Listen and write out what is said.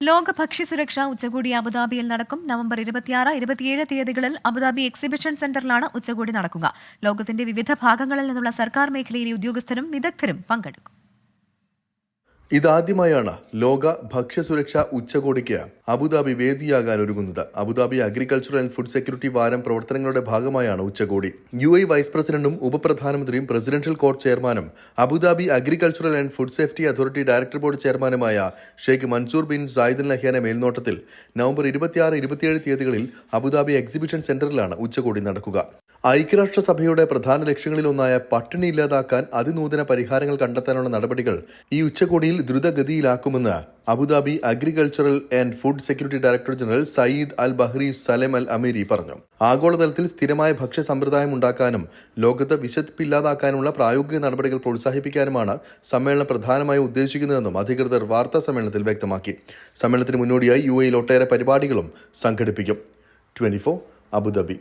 ലോക ഭക്ഷ്യസുരക്ഷാ ഉച്ചകോടി അബുദാബിയിൽ നടക്കും. നവംബർ 26, 27 തീയതികളിൽ അബുദാബി എക്സിബിഷൻ സെന്ററിലാണ് ഉച്ചകോടി നടക്കുക. ലോകത്തിന്റെ വിവിധ ഭാഗങ്ങളിൽ നിന്നുള്ള സർക്കാർ മേഖലയിലെ ഉദ്യോഗസ്ഥരും വിദഗ്ധരും പങ്കെടുക്കും. ഇതാദ്യമായാണ് ലോക ഭക്ഷ്യസുരക്ഷാ ഉച്ചകോടിക്ക് അബുദാബി വേദിയാകാൻ ഒരുങ്ങുന്നത്. Abu Dhabi agriculture and food security വാരം പ്രവർത്തനങ്ങളുടെ ഭാഗമായാണ് ഉച്ചകോടി. UAE വൈസ് പ്രസിഡന്റും ഉപപ്രധാനമന്ത്രിയും പ്രസിഡൻഷ്യൽ കോർട്ട് ചെയർമാനും Abu Dhabi agricultural and food safety authority director board ചെയർമാനുമായ Sheikh Mansour bin Zayed Al നഹ്യാന്റെ മേൽനോട്ടത്തിൽ നവംബർ 26, 27 തീയതികളിൽ അബുദാബി എക്സിബിഷൻ സെന്ററിലാണ് ഉച്ചകോടി നടക്കുക. ഐക്യരാഷ്ട്രസഭയുടെ പ്രധാന ലക്ഷ്യങ്ങളിലൊന്നായ പട്ടിണി ഇല്ലാതാക്കാൻ അതിനൂതന പരിഹാരങ്ങൾ കണ്ടെത്താനുള്ള നടപടികൾ ഈ ഉച്ചകോടിയിൽ ദ്രുതഗതിയിലാക്കുമെന്ന് Abu Dhabi agricultural and food security director general Sayed Al Bahri Salem Al Ameeri പറഞ്ഞു. ആഗോളതലത്തിൽ സ്ഥിരമായ ഭക്ഷ്യ സമ്പ്രദായം ഉണ്ടാക്കാനും ലോകത്ത് വിശപ്പില്ലാതാക്കാനുള്ള പ്രായോഗിക നടപടികൾ പ്രോത്സാഹിപ്പിക്കാനുമാണ് സമ്മേളനം പ്രധാനമായും ഉദ്ദേശിക്കുന്നതെന്നും അധികൃതർ വാർത്താ സമ്മേളനത്തിൽ വ്യക്തമാക്കി. സമ്മേളനത്തിന് മുന്നോടിയായി UAE ഒട്ടേറെ പരിപാടികളും സംഘടിപ്പിക്കും. 24 അബുദാബി.